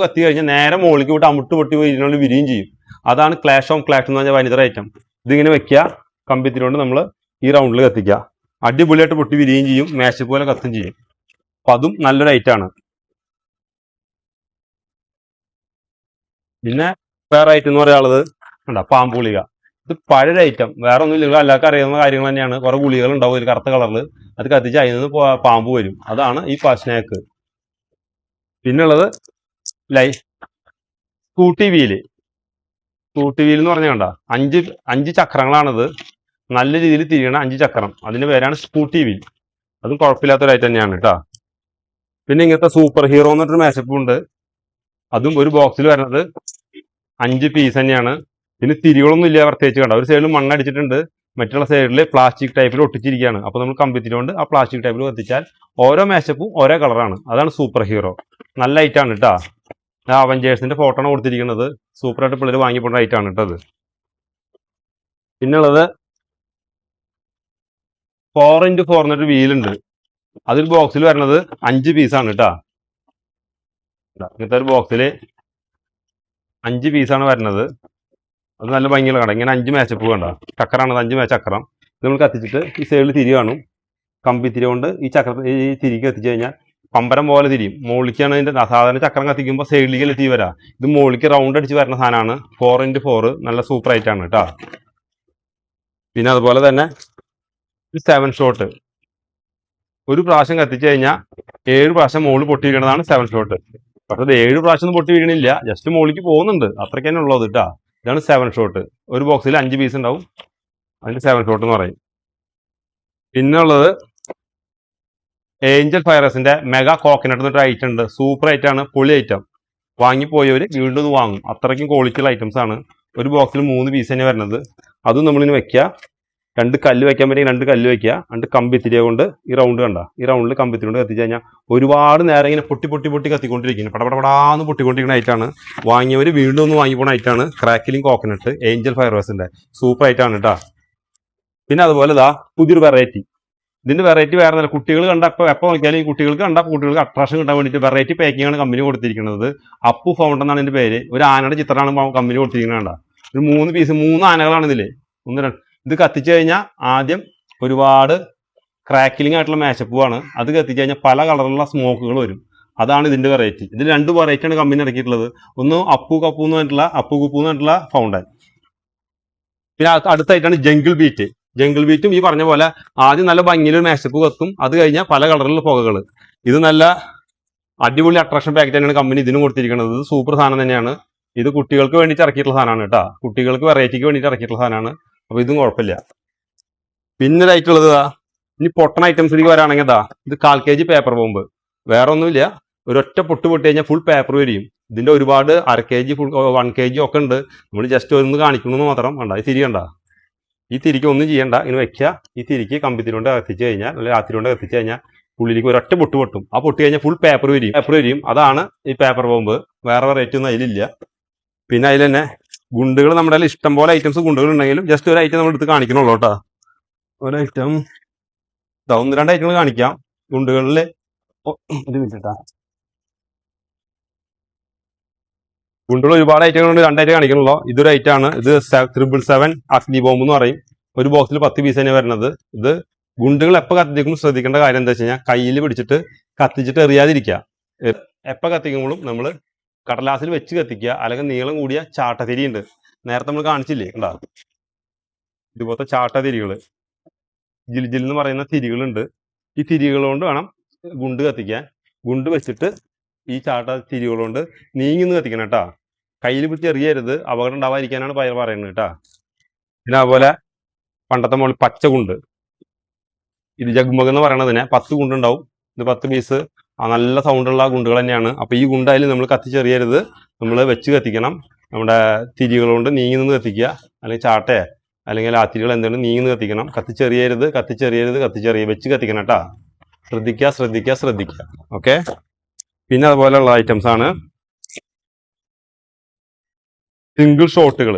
കത്തി കഴിഞ്ഞാൽ നേരെ മുകളിലേക്ക് വിട്ട് അമുട്ട് പൊട്ടി ഇതിനുള്ളിൽ വിരിയും ചെയ്യും. അതാണ് ക്ലാഷ് എന്ന് പറഞ്ഞാൽ വനിതര ഐറ്റം. ഇതിങ്ങനെ വെക്കുക, കമ്പിത്തിരി കൊണ്ട് നമ്മൾ ഈ റൗണ്ടിൽ കത്തിക്കുക. അടിപൊളിയായിട്ട് പൊട്ടി വിരിയുകയും ചെയ്യും, മേശപ്പ് പോലെ കത്തും ചെയ്യും. അപ്പൊ അതും നല്ലൊരു ഐറ്റാണ്. പിന്നെ വേറെ ഐറ്റം എന്ന് പറയാനുള്ളത് ഉണ്ടാ പാമ്പ് ഗുളിക. ഇത് പഴയൊരു ഐറ്റം, വേറെ ഒന്നും ഇല്ല, എല്ലാവർക്കും അറിയാവുന്ന കാര്യങ്ങൾ തന്നെയാണ്. കുറെ ഗുളികൾ ഉണ്ടാവും ഒരു കറുത്ത കളറിൽ, അത് കത്തിച്ച് അതിൽ നിന്ന് പാമ്പ് വരും. അതാണ് ഈ സ്നേക്ക്. പിന്നെ ഉള്ളത് സ്കൂട്ടി വീല്. സ്കൂട്ടി വീൽ എന്ന് പറഞ്ഞാൽ കണ്ട അഞ്ച് ചക്രങ്ങളാണിത്. നല്ല രീതിയിൽ തിരിയണ 5 ചക്രം, അതിന്റെ പേരാണ് സ്കൂട്ടി വീൽ. അതും കുഴപ്പമില്ലാത്തൊരു ഐറ്റം തന്നെയാണ് കേട്ടോ. പിന്നെ ഇങ്ങനത്തെ സൂപ്പർ ഹീറോ എന്ന് പറഞ്ഞൊരു മേശപ്പ് ഉണ്ട്. അതും ഒരു ബോക്സിൽ വരുന്നത് 5 പീസ് തന്നെയാണ്. പിന്നെ തിരികളൊന്നും ഇല്ല പ്രത്യേകിച്ച്. കണ്ട ഒരു സൈഡിൽ മണ്ണടിച്ചിട്ടുണ്ട്, മറ്റുള്ള സൈഡിൽ പ്ലാസ്റ്റിക് ടൈപ്പിൽ ഒട്ടിച്ചിരിക്കുകയാണ്. അപ്പൊ നമ്മൾ കമ്പിത്തിരികൊണ്ട് ആ പ്ലാസ്റ്റിക് ടൈപ്പിൽ കത്തിച്ചാൽ ഓരോ മേശപ്പും ഓരോ കളറാണ്. അതാണ് സൂപ്പർ ഹീറോ. നല്ല ഐറ്റാണ് കേട്ടോ. അവഞ്ചേഴ്സിന്റെ ഫോട്ടോ ആണ് കൊടുത്തിരിക്കുന്നത്. സൂപ്പറായിട്ട് പിള്ളേർ വാങ്ങിപ്പോണ്ട ഐറ്റാണ് കേട്ടോ അത്. പിന്നുള്ളത് 4x4 എന്നൊരു വീലുണ്ട്. അതിൽ ബോക്സിൽ വരുന്നത് 5 പീസാണ് കേട്ടോ. ഇങ്ങനത്തെ ഒരു ബോക്സില് 5 പീസാണ് വരുന്നത്. അത് നല്ല ഭംഗിയുള്ള കണ്ട, ഇങ്ങനെ 5 മേശപ്പ് കണ്ട ചക്രാണ്. 5 ചക്രം നമ്മൾ കത്തിച്ചിട്ട് ഈ സൈഡിൽ തിരി കാണും. കമ്പിത്തിരി കൊണ്ട് ഈ തിരിക്ക് കത്തിച്ചു കഴിഞ്ഞാൽ പമ്പരം പോലെ തിരിയും. മോളിക്കാണ് ഇതിന്റെ സാധാരണ ചക്രം കത്തിക്കുമ്പോൾ സൈഡിലേക്ക് എത്തി വരാം. ഇത് മോളിക്ക് റൗണ്ട് അടിച്ച് വരുന്ന സാധനമാണ്. 4x4 നല്ല സൂപ്പർ ആയിട്ടാണ് കേട്ടോ. പിന്നെ അതുപോലെ തന്നെ 7 ഷോട്ട്. ഒരു പ്രാവശ്യം കത്തിച്ചു കഴിഞ്ഞാൽ 7 പ്രാവശ്യം മോള് പൊട്ടിയിരിക്കുന്നതാണ് 7 ഷോട്ട്. പക്ഷെ അത് 7 പ്രാവശ്യം ഒന്നും പൊട്ടി വീഴണില്ല, ജസ്റ്റ് മോളിക്ക് പോകുന്നുണ്ട്, അത്രയ്ക്ക് തന്നെ ഉള്ളത് കേട്ടോ. ഇതാണ് 7 ഷോട്ട്. ഒരു ബോക്സിൽ 5 പീസ് ഉണ്ടാവും, അതിന് 7 ഷോട്ട് എന്ന് പറയും. പിന്നെ ഉള്ളത് ഏഞ്ചൽ ഫയറേഴ്സിന്റെ മെഗാ കോക്കനട്ട് എന്നൊരു ഐറ്റം ഉണ്ട്. സൂപ്പർ ഐറ്റാണ്, പൊളി ഐറ്റം. വാങ്ങിപ്പോയവർ വീണ്ടും ഇത് വാങ്ങും, അത്രയ്ക്കും ക്വാളിറ്റിയുള്ള ഐറ്റംസ് ആണ്. ഒരു ബോക്സിൽ 3 പീസ് തന്നെ വരുന്നത്. അതും നമ്മളിന് വെക്കുക. 2 കല്ല് വെക്കാൻ പറ്റുമെങ്കിൽ 2 കല്ല് വെക്കുക. 2 കമ്പിത്തിരിയെ കൊണ്ട് ഈ റൗണ്ട് കണ്ട, ഈ റൗണ്ടിൽ കമ്പിത്തിരി കൊണ്ട് കത്തിച്ചു കഴിഞ്ഞാൽ ഒരുപാട് നേരം ഇങ്ങനെ പൊട്ടി കത്തിക്കൊണ്ടിരിക്കുന്നു. പടപടാന്ന് പൊട്ടിക്കൊണ്ടിരിക്കുന്ന ഐറ്റാണ്. വാങ്ങിയവർ വീണ്ടും ഒന്ന് വാങ്ങിപ്പോണ ഐറ്റാണ് ക്രാക്കിലിംഗ് കോക്കനട്ട് ഏഞ്ചൽ ഫയർവേഴ്സിന്റെ. സൂപ്പർ ഐറ്റാണ് കേട്ടോ. പിന്നെ അതുപോലെ ഇതാ പുതിയൊരു വെറൈറ്റി. ഇതിന്റെ വെറൈറ്റി വേറെ നല്ല, കുട്ടികൾ കണ്ട എപ്പോൾ നോക്കിയാലും ഈ കുട്ടികൾക്ക് കുട്ടികൾക്ക് അട്രാക്ഷൻ കിട്ടാൻ വേണ്ടിയിട്ട് വെറൈറ്റി പാക്കിംഗ് ആണ് കമ്പനി കൊടുത്തിരിക്കുന്നത്. അപ്പു ഫൗണ്ടർ എന്നാണ് ഇതിന്റെ പേര്. ഒരു ആനയുടെ ചിത്രമാണ് കമ്പനി കൊടുത്തിരിക്കുന്നത്. ഒരു 3 പീസ് 3 ആനകളാണ് ഇതില്. ഇത് കത്തിച്ചു കഴിഞ്ഞാൽ ആദ്യം ഒരുപാട് ക്രാക്കിലിംഗ് ആയിട്ടുള്ള മേശപ്പുവാണ്. അത് കത്തിച്ചു കഴിഞ്ഞാൽ പല കളറിലുള്ള സ്മോക്കുകൾ വരും. അതാണ് ഇതിന്റെ വെറൈറ്റി. ഇതിൽ 2 വെറൈറ്റിയാണ് കമ്പനി ഇറക്കിയിട്ടുള്ളത്. ഒന്ന് അപ്പു കുപ്പു എന്ന് പറഞ്ഞിട്ടുള്ള ഫൗണ്ടൻ. പിന്നെ അടുത്തായിട്ടാണ് ജംഗിൾ ബീറ്റ്. ജംഗിൾ ബീറ്റും ഈ പറഞ്ഞ പോലെ ആദ്യം നല്ല ഭംഗിയിലൊരു മേശപ്പ് കത്തും, അത് കഴിഞ്ഞാൽ പല കളറിലുള്ള പുകകൾ. ഇത് നല്ല അടിപൊളി അട്രാക്ഷൻ പാക്കറ്റ് തന്നെയാണ് കമ്പനി ഇതിനും കൊടുത്തിരിക്കുന്നത്. ഇത് സൂപ്പർ സാധനം തന്നെയാണ്. ഇത് കുട്ടികൾക്ക് വേണ്ടിയിട്ട് ഇറക്കിയിട്ടുള്ള സാധനമാണ് കേട്ടോ. കുട്ടികൾക്ക് വെറൈറ്റിക്ക് വേണ്ടിയിട്ട് ഇറക്കിയിട്ടുള്ള സാധനമാണ്. അപ്പൊ ഇതും കുഴപ്പമില്ല. പിന്നെ ഇതായിട്ടുള്ളത് ഇനി പൊട്ടൺ ഐറ്റംസിലേക്ക് വരാണെങ്കിൽ ഇത് 1/4 kg പേപ്പർ ബോംബ്. വേറെ ഒന്നുമില്ല, ഒരൊറ്റ പൊട്ടി കഴിഞ്ഞാൽ ഫുൾ പേപ്പർ വരും. ഇതിന്റെ ഒരുപാട് 1/2 kg 1 kg ഒക്കെ ഉണ്ട്. നമ്മൾ ജസ്റ്റ് ഒന്ന് കാണിക്കണമെന്ന് മാത്രം. കണ്ട ഈ തിരി കണ്ട, ഈ തിരിക്ക് ഒന്നും ചെയ്യണ്ട, ഇങ്ങനെ വെക്കുക. ഈ തിരിക്ക് കമ്പിത്തിരികൊണ്ട് കത്തിച്ചു കഴിഞ്ഞാൽ, അല്ലെങ്കിൽ രാത്രികൊണ്ട് കത്തിച്ചു കഴിഞ്ഞാൽ ഉള്ളിലേക്ക് ഒരൊറ്റ പൊട്ടും. ആ പൊട്ടി കഴിഞ്ഞാൽ ഫുൾ പേപ്പർ വരും. അതാണ് ഈ പേപ്പർ ബോംബ്. വേറെ വെറൈറ്റി ഒന്നും അതിലില്ല. പിന്നെ അതിൽ തന്നെ ഗുണ്ടുകൾ നമ്മുടെ ഇഷ്ടം പോലെ ഐറ്റംസ് ഗുണ്ടുകൾ ഉണ്ടെങ്കിലും ജസ്റ്റ് ഒരു ഐറ്റം നമ്മൾ എടുത്ത് കാണിക്കണുള്ളൂ കേട്ടോ. ഒരു ഐറ്റം 1-2 ഐറ്റങ്ങൾ കാണിക്കാം. ഗുണ്ടുകളിൽ ഒരു മിനിറ്റ്. ഗുണ്ടുകൾ ഒരുപാട് ഐറ്റങ്ങളുണ്ട്, 2 ഐറ്റം കാണിക്കണുള്ളൂ. ഇതൊരു ഐറ്റമാണ്. ഇത് 777 അഗ്നി ബോംബ് എന്ന് പറയും. ഒരു ബോക്സിൽ 10 പീസ് തന്നെ വരുന്നത്. ഇത് ഗുണ്ടുകൾ എപ്പോൾ കത്തിക്കുമ്പോൾ ശ്രദ്ധിക്കേണ്ട കാര്യം എന്താ വെച്ച് കഴിഞ്ഞാൽ കയ്യിൽ പിടിച്ചിട്ട് കത്തിച്ചിട്ട് എറിയാതിരിക്കുക. എപ്പോൾ കത്തിക്കുമ്പോഴും നമ്മൾ കടലാസിൽ വെച്ച് കത്തിക്കുക. അല്ലെങ്കിൽ നീളം കൂടിയ ചാട്ടത്തിരി ഉണ്ട്, നേരത്തെ നമ്മൾ കാണിച്ചില്ലേ കണ്ടാ, ഇതുപോലത്തെ ചാട്ടത്തിരികൾ, ജിൽ എന്ന് പറയുന്ന തിരികളുണ്ട്. ഈ തിരികൾ കൊണ്ട് വേണം ഗുണ്ട് കത്തിക്കാൻ. ഗുണ്ട് വെച്ചിട്ട് ഈ തിരികൾ കൊണ്ട് നീങ്ങി കത്തിക്കണം കേട്ടാ. കയ്യിൽ പിടിച്ച് എറിയരുത്, അപകടം ഉണ്ടാവാതിരിക്കാനാണ് പറയുന്നത് കേട്ടാ. പിന്നെ അതുപോലെ പണ്ടത്തെ മുകളിൽ പച്ച ഗുണ്ട്, ഇത് ജഗ്മഗ് എന്ന് പറയണതിനെ 10 ഗുണ്ടുണ്ടാവും. ഇത് 10 പീസ് നല്ല സൗണ്ടുള്ള ഗുണ്ടുകൾ തന്നെയാണ്. അപ്പൊ ഈ ഗുണ്ടായാലും നമ്മൾ കത്തിച്ചെറിയരുത്, നമ്മൾ വെച്ച് കത്തിക്കണം. നമ്മുടെ തിരികൾ കൊണ്ട് നീങ്ങി കത്തിക്കുക, അല്ലെങ്കിൽ ചാട്ടയെ അല്ലെങ്കിൽ ആ തിരികൾ എന്തെങ്കിലും നീങ്ങി കത്തിക്കണം. കത്തിച്ചെറിയരുത്. വെച്ച് കത്തിക്കണം കേട്ടാ. ശ്രദ്ധിക്കുക. ഓക്കെ. പിന്നെ അതുപോലെയുള്ള ഐറ്റംസ് ആണ് സിംഗിൾ ഷോട്ടുകൾ.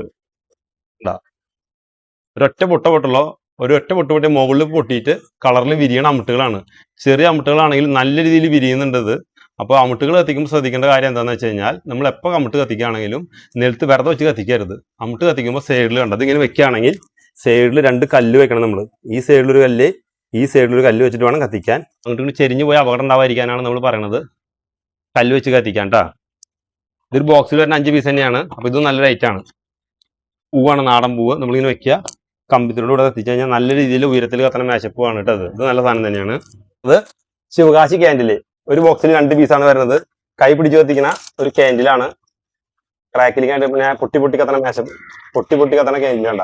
ഒരൊറ്റ പൊട്ടിയ മുകളിൽ പൊട്ടിയിട്ട് കളറിൽ വിരിയണ അമുട്ടുകളാണ്. ചെറിയ അമുട്ടുകളാണെങ്കിൽ നല്ല രീതിയിൽ വിരിയുന്നുണ്ട്. അപ്പോൾ അമുട്ടുകൾ കത്തിക്കുമ്പോൾ ശ്രദ്ധിക്കേണ്ട കാര്യം എന്താണെന്ന് വെച്ച് കഴിഞ്ഞാൽ, നമ്മൾ എപ്പോൾ അമുട്ട് കത്തിക്കുകയാണെങ്കിലും നിലത്ത് വെറുതെ വെച്ച് കത്തിക്കരുത്. അമുട്ട് കത്തിക്കുമ്പോൾ സൈഡിൽ കണ്ടത് ഇങ്ങനെ വെക്കുകയാണെങ്കിൽ സൈഡിൽ 2 കല്ല് വെക്കണം നമ്മൾ. ഈ സൈഡിലൊരു കല്ല്, ഈ സൈഡിൽ ഒരു കല്ല് വെച്ചിട്ട് വേണം കത്തിക്കാൻ. അങ്ങോട്ട് ചെരിഞ്ഞു പോയി അപകടം ഉണ്ടാവാതിരിക്കാനാണ് നമ്മൾ പറയുന്നത് കല്ല് വെച്ച് കത്തിക്കാൻ കേട്ടോ. ഇതൊരു ബോക്സിൽ വരുന്ന 5 പീസ് തന്നെയാണ്. അപ്പോൾ ഇത് നല്ല റേറ്റാണ്. പൂവാണ്, നാടൻ പൂവ്. നമ്മളിങ്ങനെ വെക്കുക, കമ്പിത്തിലൂടെ ഇവിടെ കത്തിച്ചു കഴിഞ്ഞാൽ നല്ല രീതിയിൽ ഉയരത്തിൽ കത്തണ മേശപ്പൂവാണ് കേട്ടോ. ഇത് നല്ല സാധനം തന്നെയാണ്. അത് ശിവകാശി ക്യാൻഡിൽ ഒരു ബോക്സിൽ 2 പീസാണ് വരുന്നത്. കൈ പിടിച്ച് കത്തിക്കുന്ന ഒരു ക്യാൻഡിലാണ്. ക്രാക്കിലിക്കായിട്ട് പിന്നെ പൊട്ടി കത്തണ പൊട്ടി കത്തണ ക്യാൻഡിലാണ്ട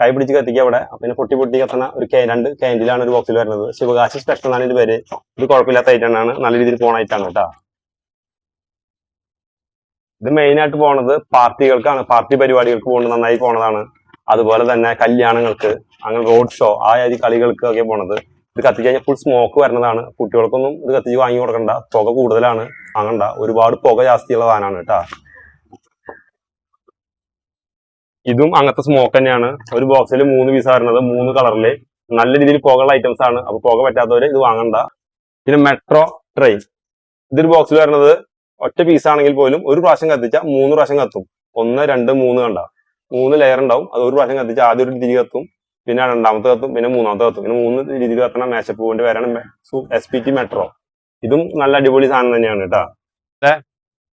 കൈ പിടിച്ച് കത്തിക്കുക അവിടെ. പിന്നെ പൊട്ടി കത്തണ ഒരു 2 ക്യാൻഡിലാണ് ഒരു ബോക്സിൽ വരുന്നത്. ശിവകാശി സ്പെഷ്യൽ എന്നാണ് ഇത് പേര്. ഇത് കുഴപ്പമില്ലാത്ത ഐറ്റാണ്, നല്ല രീതിയിൽ പോണ ഐറ്റാണ് കേട്ടോ. ഇത് മെയിൻ ആയിട്ട് പോണത് പാർട്ടികൾക്കാണ്. പാർട്ടി പരിപാടികൾക്ക് പോകുന്നത് നന്നായി പോണതാണ്. അതുപോലെ തന്നെ കല്യാണങ്ങൾക്ക്, അങ്ങനെ റോഡ് ഷോ ആ കളികൾക്ക് ഒക്കെ പോണത്. ഇത് കത്തിച്ച് കഴിഞ്ഞാൽ ഫുൾ സ്മോക്ക് വരുന്നതാണ്. കുട്ടികൾക്കൊന്നും ഇത് കത്തിച്ച് വാങ്ങി കൊടുക്കണ്ട, പുക കൂടുതലാണ്, വാങ്ങണ്ട. ഒരുപാട് പുക ജാസ്തിയുള്ള സാധനമാണ് കേട്ടോ. ഇതും അങ്ങനത്തെ സ്മോക്ക് തന്നെയാണ്. ഒരു ബോക്സിൽ 3 പീസ് വരുന്നത്, 3 കളറില്. നല്ല രീതിയിൽ പുകയുള്ള ഐറ്റംസ് ആണ്. അപ്പൊ പുക പറ്റാത്തവര് ഇത് വാങ്ങണ്ട. പിന്നെ മെട്രോ ട്രെയിൻ, ഇതൊരു ബോക്സിൽ വരുന്നത് ഒറ്റ പീസ് ആണെങ്കിൽ പോലും ഒരു പ്രാവശ്യം കത്തിച്ചാൽ 3 പ്രാവശ്യം കത്തും. 1, 2, 3 കണ്ട 3 ലെയർ ഉണ്ടാവും. അത് ഒരു പ്രാവശ്യം കത്തിച്ചാൽ ആദ്യം ഒരു തിരി കത്തും, പിന്നെ 2ാമത്തെ കത്തും, പിന്നെ 3ാമത്തെ കത്തും. പിന്നെ 3 രീതിയിൽ കത്തണ മേശപ്പൂവിന്റെ പേരാണ് SPT മെട്രോ. ഇതും നല്ല അടിപൊളി സാധനം തന്നെയാണ് കേട്ടോ.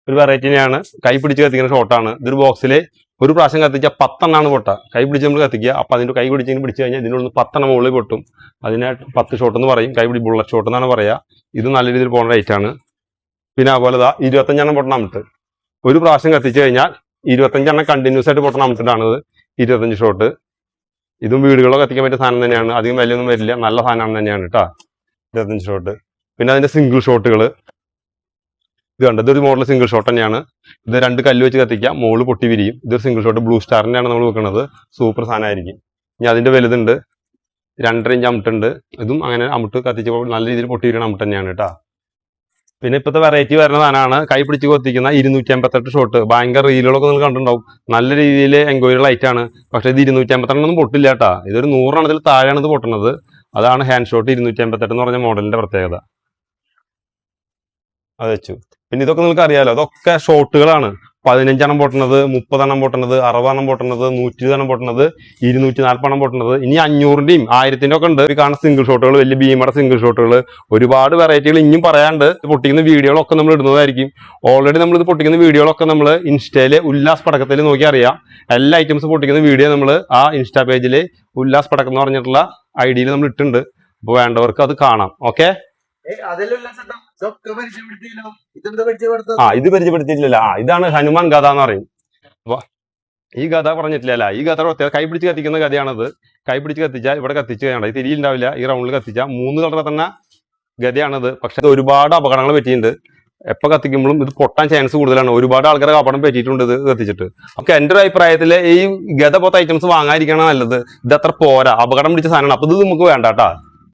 ഒരു വെറൈറ്റിനെയാണ്. കൈ പിടിച്ച് കത്തിക്കുന്ന ഷോട്ടാണ്. ഇതൊരു ബോക്സിൽ ഒരു പ്രാവശ്യം കത്തിച്ചാൽ 10 എണ്ണമാണ് പൊട്ട. കൈ പിടിച്ച് നമ്മൾ കത്തിക്കുക. അപ്പൊ അതിന്റെ കൈ പിടിച്ച് കഴിഞ്ഞാൽ ഇതിനുള്ള 10 എണ്ണം മുകളിൽ പൊട്ടും. അതിനെ 10 ഷോട്ട് എന്ന് പറയും. കൈ പിടി ബുള്ളറ്റ് ഷോട്ട് എന്നാണ് പറയാ. ഇത് നല്ല രീതിയിൽ പോകുന്ന റേറ്റാണ്. പിന്നെ അതുപോലെ 25 എണ്ണം പൊട്ടണം അമിട്ട്. ഒരു പ്രാവശ്യം കത്തിച്ചു കഴിഞ്ഞാൽ 25 എണ്ണം കണ്ടിന്യൂസ് ആയിട്ട് പൊട്ടണം അമിട്ടിട്ടാണ് 25 ഷോട്ട്. ഇതും വീടുകളോ കത്തിക്കാൻ പറ്റിയ സാധനം തന്നെയാണ്. അധികം വിലയൊന്നും വരില്ല, നല്ല സാധനം തന്നെയാണ് കേട്ടോ 25 ഷോട്ട്. പിന്നെ അതിന്റെ സിംഗിൾ ഷോട്ടുകൾ ഇത് കണ്ടത്, ഇതൊരു മോഡൽ സിംഗിൾ ഷോട്ട് തന്നെയാണ്. ഇത് 2 കല്ല് വെച്ച് കത്തിക്കാം, മോള് പൊട്ടി വിരിയും. ഇതൊരു സിംഗിൾ ഷോട്ട് ബ്ലൂ സ്റ്റാറിന്റെയാണ് നമ്മൾ വെക്കുന്നത്. സൂപ്പർ സാധനമായിരിക്കും. ഇനി അതിന്റെ വലുതുണ്ട്, 2.5 ഇഞ്ച് അമിട്ടുണ്ട്. ഇതും അങ്ങനെ അമിട്ട് കത്തിച്ചപ്പോൾ നല്ല രീതിയിൽ പൊട്ടി വിരിയണ അമിട്ട് തന്നെയാണ് കേട്ടോ. പിന്നെ ഇപ്പോഴത്തെ വെറൈറ്റി വരുന്ന സാധനമാണ് കൈ പിടിച്ച് കൊത്തിക്കുന്ന 258 ഷോട്ട്. ഭയങ്കര റീലുകളൊക്കെ നിങ്ങൾ കണ്ടിട്ടുണ്ടാവും. നല്ല രീതിയിൽ എൻക്വയറി ലൈറ്റാണ്. പക്ഷെ ഇത് 258 പൊട്ടില്ല കേട്ടാ. ഇതൊരു 100 എണ്ണത്തിൽ താഴെയാണ് ഇത് പൊട്ടുന്നത്. അതാണ് ഹാൻഡ് ഷോട്ട് 258 എന്ന് പറഞ്ഞ മോഡലിന്റെ പ്രത്യേകത. അത് വെച്ചു. പിന്നെ ഇതൊക്കെ നിങ്ങൾക്ക് അറിയാലോ, അതൊക്കെ ഷോട്ടുകളാണ്. 15 എണ്ണം പൊട്ടുന്നത്, 30 എണ്ണം പൊട്ടുന്നത്, 60 എണ്ണം പൊട്ടുന്നത്, 120 എണ്ണം പൊട്ടുന്നത്, 240 എണ്ണം പൊട്ടുന്നത്. ഇനി 500ന്റെയും 1000ന്റെ ഒക്കെ ഉണ്ട്. കാണുന്ന സിംഗിൾ ഷോട്ടുകൾ, വലിയ ഭീമയുടെ സിംഗിൾ ഷോട്ടുകൾ, ഒരുപാട് വെറൈറ്റികൾ ഇനിയും പറയാണ്ട്. പൊട്ടിക്കുന്ന വീഡിയോകളൊക്കെ നമ്മൾ ഇടുന്നതായിരിക്കും. ഓൾറെഡി നമ്മൾ ഇത് പൊട്ടിക്കുന്ന വീഡിയോകളൊക്കെ നമ്മൾ ഇൻസ്റ്റയിലെ ഉല്ലാസ് പടക്കത്തിൽ നോക്കി അറിയാം. എല്ലാ ഐറ്റംസ് പൊട്ടിക്കുന്ന വീഡിയോ നമ്മൾ ആ ഇൻസ്റ്റാ പേജിൽ ഉല്ലാസ് പടക്കം എന്ന് പറഞ്ഞിട്ടുള്ള ഐഡിയിൽ നമ്മൾ ഇട്ടുണ്ട്. അപ്പോൾ വേണ്ടവർക്ക് അത് കാണാം. ഓക്കെ, ഇത് പരിചയപ്പെടുത്തിയിട്ടില്ല. ഇതാണ് ഹനുമാൻ ഗത എന്ന് പറയും. അപ്പൊ ഈ ഗത പറഞ്ഞിട്ടില്ല. ഈ ഗത കൈ പിടിച്ച് കത്തിക്കുന്ന ഗതയാണത്. കൈ പിടിച്ച് കത്തിച്ചാൽ ഇവിടെ കത്തിച്ച് കഴിഞ്ഞാൽ ഇത് തിരിയുണ്ടാവില്ല. ഈ റൗണ്ടിൽ കത്തിച്ചാൽ 3 കളർ തന്നെ ഗതയാണത്. പക്ഷെ അത് ഒരുപാട് അപകടങ്ങൾ പറ്റിയിട്ടുണ്ട്. എപ്പോൾ കത്തിക്കുമ്പോഴും ഇത് പൊട്ടാൻ ചാൻസ് കൂടുതലാണ്. ഒരുപാട് ആൾക്കാരെ അപകടം പറ്റിയിട്ടുണ്ട് ഇത് കത്തിച്ചിട്ട്. അപ്പൊ എന്റെ ഒരു അഭിപ്രായത്തിൽ ഈ ഗത പോലത്തെ ഐറ്റംസ് വാങ്ങാതിരിക്കണം നല്ലത്. ഇത് അത്ര പോരാ, അപകടം പിടിച്ച സാധനമാണ്. അപ്പൊ ഇത് നമുക്ക് വേണ്ട കേട്ടാ.